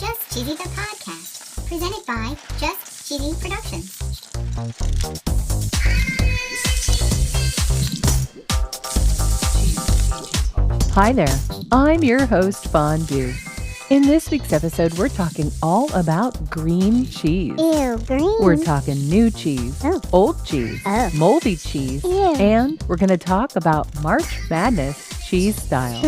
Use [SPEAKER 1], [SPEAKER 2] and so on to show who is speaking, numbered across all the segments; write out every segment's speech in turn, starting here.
[SPEAKER 1] Just Cheesy the Podcast, presented by Just Cheesy Productions.
[SPEAKER 2] Hi there, I'm your host, Fondue. In this week's episode, we're talking all about green cheese.
[SPEAKER 1] Ew, green.
[SPEAKER 2] We're talking new cheese, old cheese, moldy cheese, and we're going to talk about March Madness cheese style.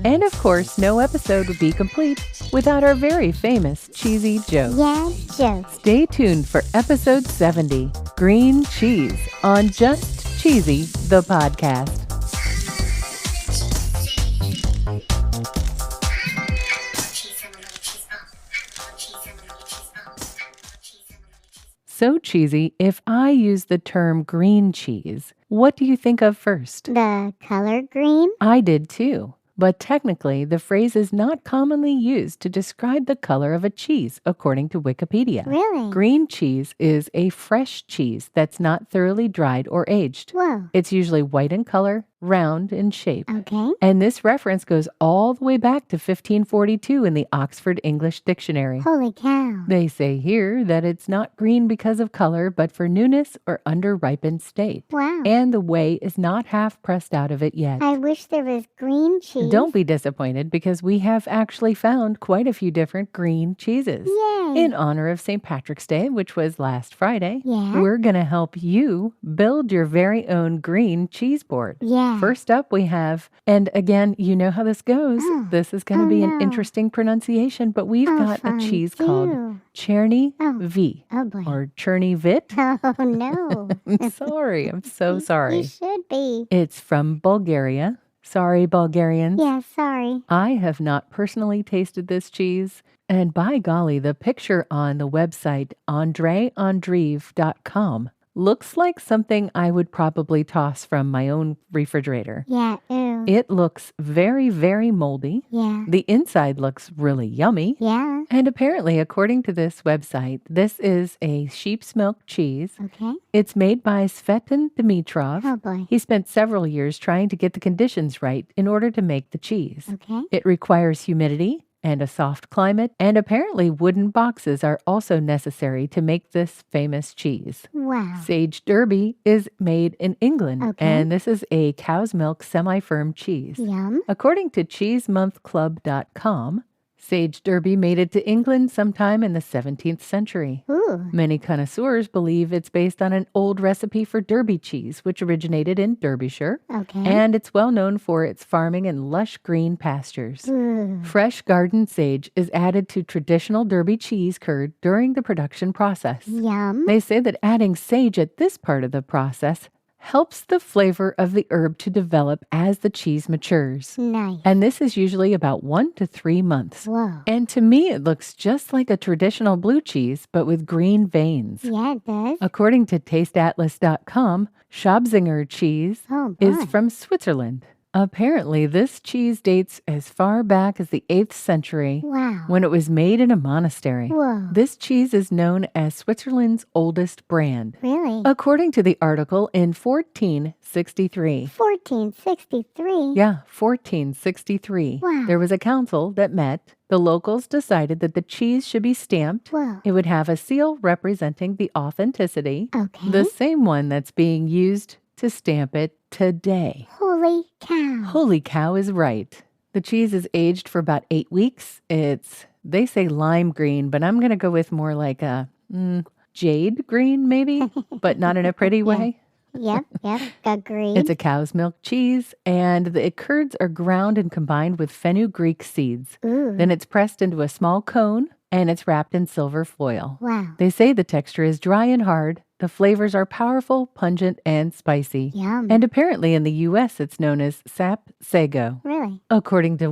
[SPEAKER 2] And of course, no episode would be complete without our very famous cheesy joke.
[SPEAKER 1] Yeah, joke.
[SPEAKER 2] Stay tuned for episode 70, Green Cheese, on Just Cheesy, the podcast. So cheesy, if I use the term green cheese, what do you think of first?
[SPEAKER 1] The color green?
[SPEAKER 2] I did too. But technically, the phrase is not commonly used to describe the color of a cheese, according to Wikipedia.
[SPEAKER 1] Really?
[SPEAKER 2] Green cheese is a fresh cheese that's not thoroughly dried or aged.
[SPEAKER 1] Whoa.
[SPEAKER 2] It's usually white in color, round in shape.
[SPEAKER 1] Okay.
[SPEAKER 2] And this reference goes all the way back to 1542 in the Oxford English Dictionary.
[SPEAKER 1] Holy cow.
[SPEAKER 2] They say here that it's not green because of color, but for newness or under-ripened state.
[SPEAKER 1] Wow.
[SPEAKER 2] And the whey is not half pressed out of it yet.
[SPEAKER 1] I wish there was green cheese.
[SPEAKER 2] Don't be disappointed because we have actually found quite a few different green cheeses.
[SPEAKER 1] Yay.
[SPEAKER 2] In honor of St. Patrick's Day, which was last Friday,
[SPEAKER 1] Yeah.
[SPEAKER 2] we're going to help you build your very own green cheese board.
[SPEAKER 1] Yeah.
[SPEAKER 2] First up, we have, and again, you know how this goes. This is going to be an interesting pronunciation, but we've got a cheese called Cherni Vit.
[SPEAKER 1] Oh boy.
[SPEAKER 2] Or Cherni Vit.
[SPEAKER 1] Oh no.
[SPEAKER 2] I'm sorry. I'm so sorry.
[SPEAKER 1] You should be.
[SPEAKER 2] It's from Bulgaria. Sorry, Bulgarians.
[SPEAKER 1] Yeah, sorry.
[SPEAKER 2] I have not personally tasted this cheese. And by golly, the picture on the website andreandrive.com looks like something I would probably toss from my own refrigerator.
[SPEAKER 1] Yeah, ew.
[SPEAKER 2] It looks very, very moldy.
[SPEAKER 1] Yeah.
[SPEAKER 2] The inside looks really yummy.
[SPEAKER 1] Yeah.
[SPEAKER 2] And apparently, according to this website, this is a sheep's milk cheese.
[SPEAKER 1] Okay.
[SPEAKER 2] It's made by Svetlin Dimitrov.
[SPEAKER 1] Oh boy.
[SPEAKER 2] He spent several years trying to get the conditions right in order to make the cheese.
[SPEAKER 1] Okay.
[SPEAKER 2] It requires humidity and a soft climate, and apparently wooden boxes are also necessary to make this famous cheese.
[SPEAKER 1] Wow.
[SPEAKER 2] Sage Derby is made in England,
[SPEAKER 1] Okay.
[SPEAKER 2] and this is a cow's milk semi-firm cheese.
[SPEAKER 1] Yum.
[SPEAKER 2] According to cheesemonthclub.com, Sage Derby made it to England sometime in the 17th century.
[SPEAKER 1] Ooh.
[SPEAKER 2] Many connoisseurs believe it's based on an old recipe for Derby cheese, which originated in Derbyshire,
[SPEAKER 1] Okay.
[SPEAKER 2] and it's well known for its farming and lush green pastures.
[SPEAKER 1] Ooh.
[SPEAKER 2] Fresh garden sage is added to traditional Derby cheese curd during the production process.
[SPEAKER 1] Yum.
[SPEAKER 2] They say that adding sage at this part of the process helps the flavor of the herb to develop as the cheese matures.
[SPEAKER 1] Nice.
[SPEAKER 2] And this is usually about 1 to 3 months.
[SPEAKER 1] Whoa.
[SPEAKER 2] And to me, it looks just like a traditional blue cheese, but with green veins.
[SPEAKER 1] Yeah, it does.
[SPEAKER 2] According to tasteatlas.com, Schabziger cheese
[SPEAKER 1] Oh boy.
[SPEAKER 2] is from Switzerland. Apparently, this cheese dates as far back as the 8th century
[SPEAKER 1] Wow.
[SPEAKER 2] when it was made in a monastery.
[SPEAKER 1] Whoa.
[SPEAKER 2] This cheese is known as Switzerland's oldest brand.
[SPEAKER 1] Really?
[SPEAKER 2] According to the article in 1463.
[SPEAKER 1] 1463?
[SPEAKER 2] Yeah, 1463.
[SPEAKER 1] Wow.
[SPEAKER 2] There was a council that met. The locals decided that the cheese should be stamped.
[SPEAKER 1] Whoa.
[SPEAKER 2] It would have a seal representing the authenticity,
[SPEAKER 1] Okay.
[SPEAKER 2] the same one that's being used to stamp it today.
[SPEAKER 1] Holy cow.
[SPEAKER 2] Holy cow is right. The cheese is aged for about 8 weeks. They say lime green, but I'm going to go with more like a jade green maybe, but not in a pretty way.
[SPEAKER 1] Yep, agreed.
[SPEAKER 2] It's a cow's milk cheese, and the curds are ground and combined with fenugreek seeds.
[SPEAKER 1] Ooh.
[SPEAKER 2] Then it's pressed into a small cone, and it's wrapped in silver foil.
[SPEAKER 1] Wow.
[SPEAKER 2] They say the texture is dry and hard. The flavors are powerful, pungent, and spicy.
[SPEAKER 1] Yum.
[SPEAKER 2] And apparently in the U.S., it's known as Schabziger.
[SPEAKER 1] Really?
[SPEAKER 2] According to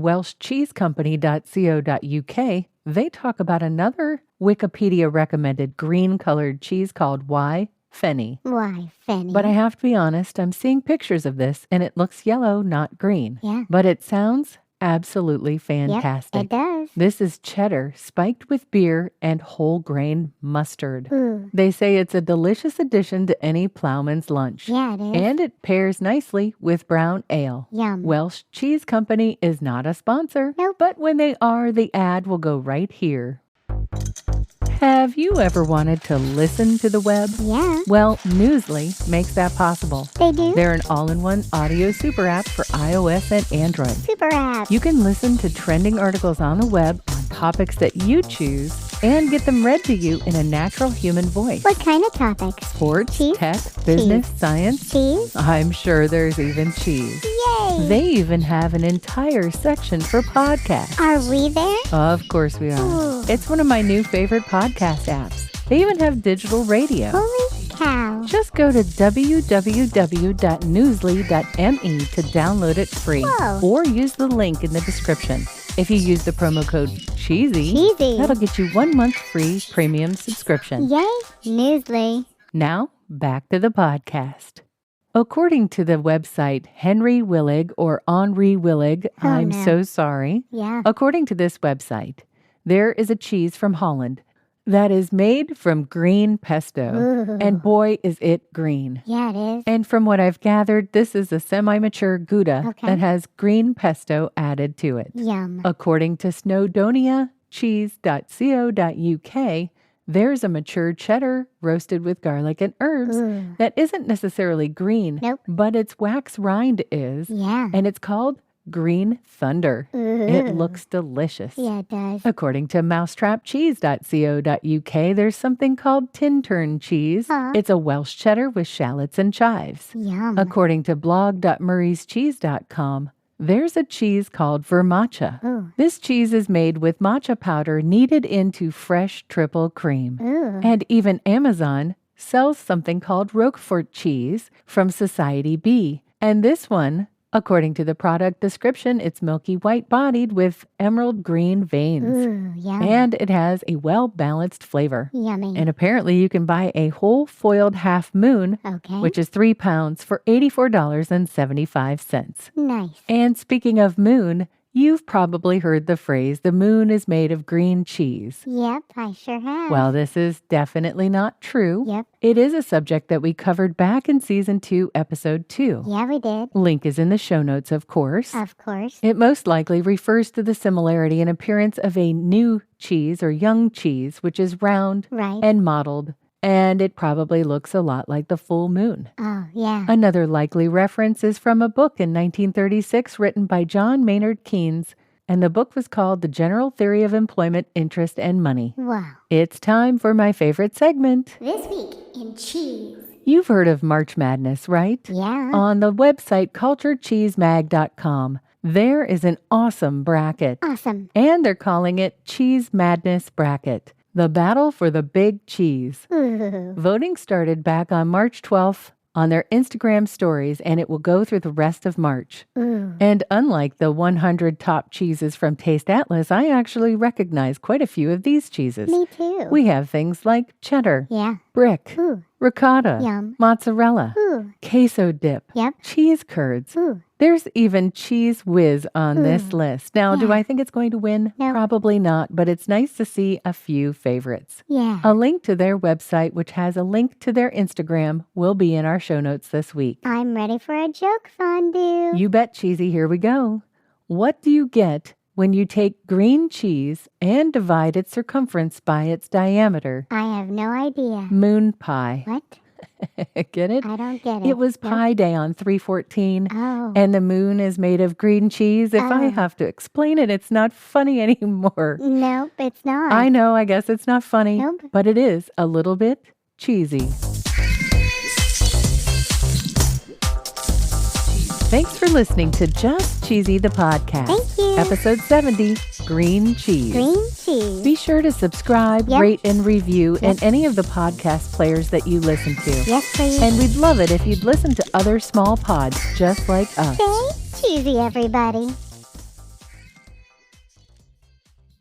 [SPEAKER 2] welshcheesecompany.co.uk, they talk about another Wikipedia-recommended green-colored cheese called Fenni.
[SPEAKER 1] Why, Fenni?
[SPEAKER 2] But I have to be honest, I'm seeing pictures of this, and it looks yellow, not green.
[SPEAKER 1] Yeah.
[SPEAKER 2] But it sounds absolutely fantastic.
[SPEAKER 1] Yep, it does.
[SPEAKER 2] This is cheddar spiked with beer and whole grain mustard.
[SPEAKER 1] Ooh.
[SPEAKER 2] They say it's a delicious addition to any plowman's lunch.
[SPEAKER 1] Yeah, it is.
[SPEAKER 2] And it pairs nicely with brown ale.
[SPEAKER 1] Yum.
[SPEAKER 2] Welsh Cheese Company is not a sponsor.
[SPEAKER 1] Nope.
[SPEAKER 2] But when they are, the ad will go right here. Have you ever wanted to listen to the web?
[SPEAKER 1] Yeah.
[SPEAKER 2] Well, Newsly makes that possible.
[SPEAKER 1] They do?
[SPEAKER 2] They're an all-in-one audio super app for iOS and Android.
[SPEAKER 1] Super app.
[SPEAKER 2] You can listen to trending articles on the web on topics that you choose and get them read to you in a natural human voice.
[SPEAKER 1] What kind of topics?
[SPEAKER 2] Sports,
[SPEAKER 1] Cheese?
[SPEAKER 2] tech, business, science.
[SPEAKER 1] Cheese?
[SPEAKER 2] I'm sure there's even cheese.
[SPEAKER 1] Yay!
[SPEAKER 2] They even have an entire section for podcasts.
[SPEAKER 1] Are we there?
[SPEAKER 2] Of course we are.
[SPEAKER 1] Ooh.
[SPEAKER 2] It's one of my new favorite podcast apps. They even have digital radio.
[SPEAKER 1] Holy cow.
[SPEAKER 2] Just go to www.newsly.me to download it free.
[SPEAKER 1] Whoa.
[SPEAKER 2] Or use the link in the description. If you use the promo code CHEESY, that'll get you 1 month free premium subscription.
[SPEAKER 1] Yay, Newsly.
[SPEAKER 2] Now, back to the podcast. According to the website Henry Willig or Henri Willig, I'm so sorry.
[SPEAKER 1] Yeah.
[SPEAKER 2] According to this website, there is a cheese from Holland that is made from green pesto.
[SPEAKER 1] Ooh.
[SPEAKER 2] And boy, is it green.
[SPEAKER 1] Yeah, it is.
[SPEAKER 2] And from what I've gathered, this is a semi-mature Gouda that has green pesto added to it.
[SPEAKER 1] Yum.
[SPEAKER 2] According to snowdoniacheese.co.uk, there's a mature cheddar roasted with garlic and herbs that isn't necessarily green, but its wax rind is.
[SPEAKER 1] Yeah.
[SPEAKER 2] And it's called Green Thunder.
[SPEAKER 1] Ooh.
[SPEAKER 2] It looks delicious.
[SPEAKER 1] Yeah, it does.
[SPEAKER 2] According to mousetrapcheese.co.uk, there's something called Tintern cheese. It's a Welsh cheddar with shallots and chives.
[SPEAKER 1] Yum.
[SPEAKER 2] According to blog.murrayscheese.com, there's a cheese called Vermatcha.
[SPEAKER 1] Ooh.
[SPEAKER 2] This cheese is made with matcha powder kneaded into fresh triple cream.
[SPEAKER 1] Ooh.
[SPEAKER 2] And even Amazon sells something called Roquefort cheese from Societe Bee. And this one, according to the product description, it's milky white bodied with emerald green veins.
[SPEAKER 1] Ooh, yum.
[SPEAKER 2] And it has a well-balanced flavor.
[SPEAKER 1] Yummy.
[SPEAKER 2] And apparently you can buy a whole foiled half moon, which is 3 pounds, for $84.75.
[SPEAKER 1] Nice.
[SPEAKER 2] And speaking of moon, you've probably heard the phrase, the moon is made of green cheese.
[SPEAKER 1] Yep, I sure have.
[SPEAKER 2] Well, this is definitely not true.
[SPEAKER 1] Yep.
[SPEAKER 2] It is a subject that we covered back in Season 2, Episode 2.
[SPEAKER 1] Yeah, we did.
[SPEAKER 2] Link is in the show notes, of course.
[SPEAKER 1] Of course.
[SPEAKER 2] It most likely refers to the similarity in appearance of a new cheese or young cheese, which is round and mottled, and it probably looks a lot like the full moon.
[SPEAKER 1] Oh, yeah.
[SPEAKER 2] Another likely reference is from a book in 1936 written by John Maynard Keynes, and the book was called The General Theory of Employment, Interest, and Money.
[SPEAKER 1] Wow.
[SPEAKER 2] It's time for my favorite segment.
[SPEAKER 1] This week in cheese.
[SPEAKER 2] You've heard of March Madness, right?
[SPEAKER 1] Yeah.
[SPEAKER 2] On the website culturecheesemag.com, there is an awesome bracket.
[SPEAKER 1] Awesome.
[SPEAKER 2] And they're calling it Cheese Madness Bracket. The battle for the big cheese.
[SPEAKER 1] Ooh.
[SPEAKER 2] Voting started back on March 12th on their Instagram stories, and it will go through the rest of March.
[SPEAKER 1] Ooh.
[SPEAKER 2] And unlike the 100 top cheeses from Taste Atlas, I actually recognize quite a few of these cheeses.
[SPEAKER 1] Me too.
[SPEAKER 2] We have things like cheddar, brick, ricotta,
[SPEAKER 1] Yum.
[SPEAKER 2] mozzarella, queso dip, cheese curds. There's even Cheese Whiz on this list. Now, do I think it's going to win?
[SPEAKER 1] Nope.
[SPEAKER 2] Probably not, but it's nice to see a few favorites.
[SPEAKER 1] Yeah.
[SPEAKER 2] A link to their website, which has a link to their Instagram, will be in our show notes this week.
[SPEAKER 1] I'm ready for a joke, Fondue.
[SPEAKER 2] You bet, Cheesy. Here we go. What do you get when you take green cheese and divide its circumference by its diameter?
[SPEAKER 1] I have no idea.
[SPEAKER 2] Moon pie.
[SPEAKER 1] What?
[SPEAKER 2] Get it?
[SPEAKER 1] I don't get it.
[SPEAKER 2] It was Pie Day on 3/14,
[SPEAKER 1] Oh.
[SPEAKER 2] and the moon is made of green cheese. If I have to explain it, it's not funny anymore.
[SPEAKER 1] Nope, it's not.
[SPEAKER 2] I know, I guess it's not funny,
[SPEAKER 1] Nope.
[SPEAKER 2] but it is a little bit cheesy. Thanks for listening to Just Cheesy the Podcast.
[SPEAKER 1] Thank you.
[SPEAKER 2] Episode 70, Green Cheese.
[SPEAKER 1] Green cheese.
[SPEAKER 2] Be sure to subscribe, rate, and review in any of the podcast players that you listen to.
[SPEAKER 1] Yes, please.
[SPEAKER 2] And we'd love it if you'd listen to other small pods just like us.
[SPEAKER 1] Stay cheesy, everybody.